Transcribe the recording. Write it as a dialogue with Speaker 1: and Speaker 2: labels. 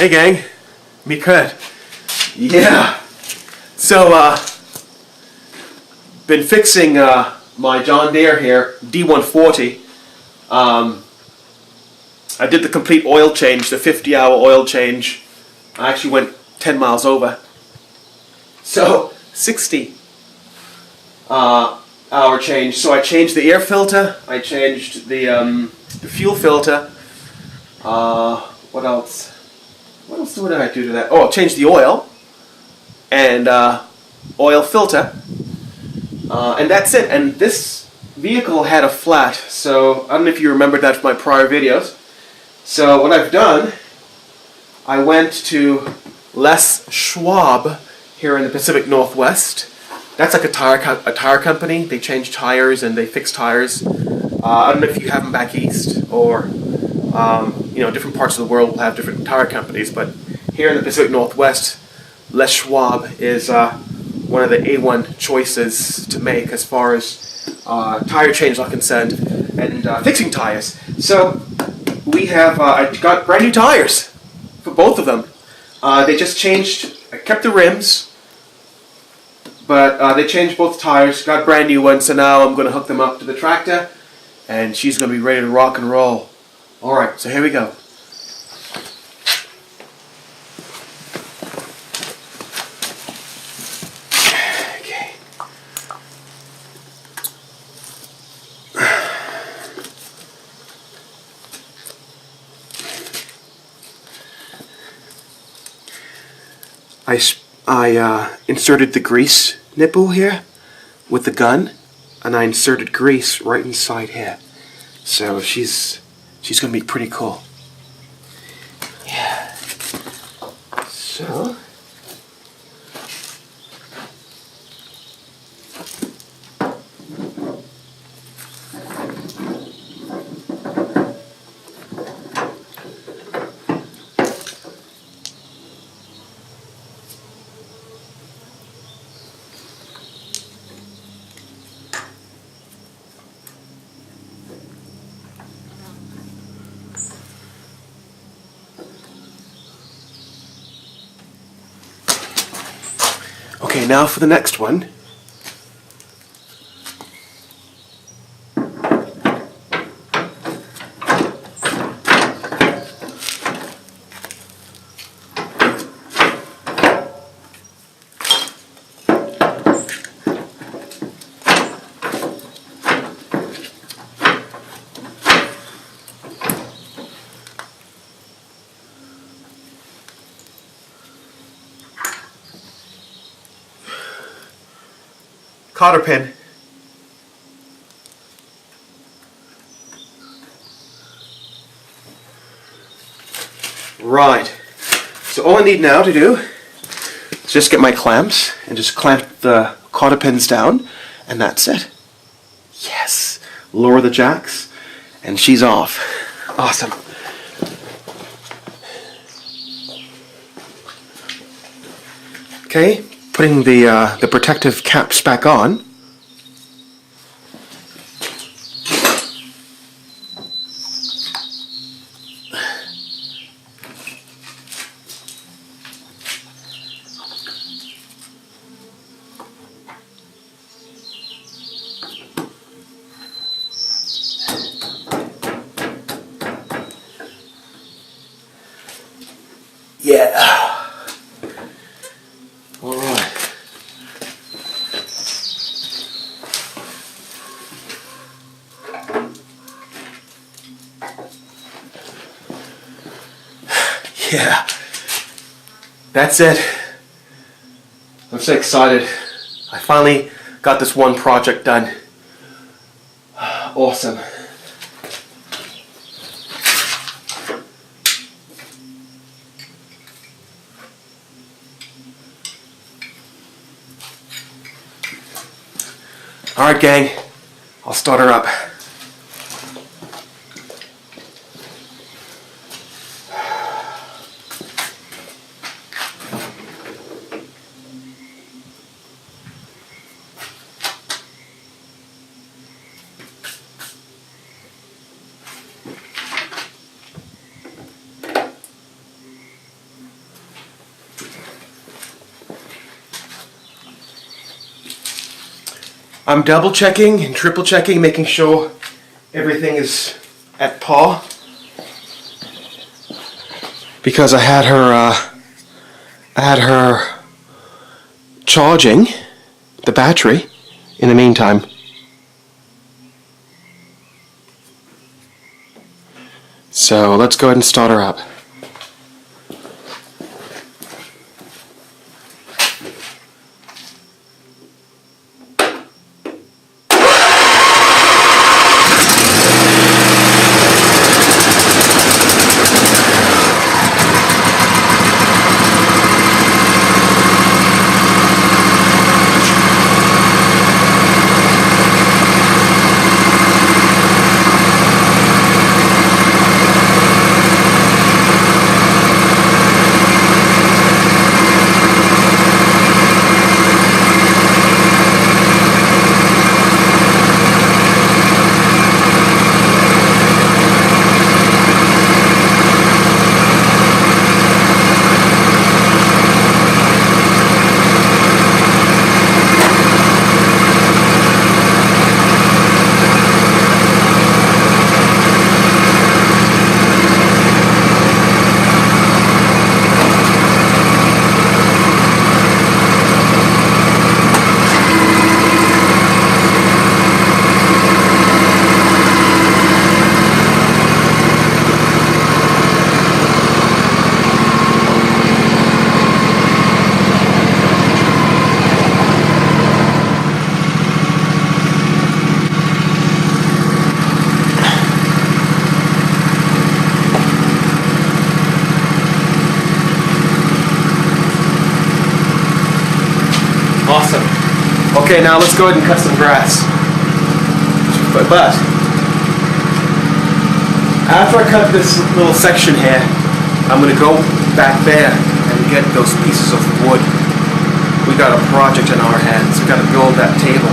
Speaker 1: Hey gang, me good. Yeah. So been fixing my John Deere here, D140. I did the complete oil change, the 50-hour oil change. I actually went 10 miles over. So 60 hour change. So I changed the air filter. I changed the fuel filter. What else? What else did I do to that? Oh, I changed the oil and oil filter, and that's it. And this vehicle had a flat, so I don't know if you remember that from my prior videos. So what I've done, I went to Les Schwab here in the Pacific Northwest. That's like a tire company. They change tires and they fix tires. I don't know if you have them back east, or different parts of the world will have different tire companies, but here in the Pacific Northwest, Les Schwab is one of the A1 choices to make as far as tire changes are concerned and fixing tires. So we have, I got brand new tires for both of them. They just changed, I kept the rims, but they changed both tires, got brand new ones, so now I'm going to hook them up to the tractor and she's going to be ready to rock and roll. Alright, so here we go. Okay. I inserted the grease nipple here with the gun, and I inserted grease right inside here. So she's gonna be pretty cool. Yeah. So okay, now for the next one. Cotter pin. Right. So all I need now to do is just get my clamps and just clamp the cotter pins down, and that's it. Yes. Lower the jacks, and she's off. Awesome. Okay. Putting the protective caps back on. Yeah. All right. Yeah, that's it. I'm so excited. I finally got this one project done. Awesome. Alright gang, I'll start her up. I'm double checking and triple checking, making sure everything is at par. Because I had her charging the battery in the meantime. So let's go ahead and start her up. Awesome. Okay, now let's go ahead and cut some grass. But after I cut this little section here, I'm going to go back there and get those pieces of wood. We got a project in our hands. We got to build that table.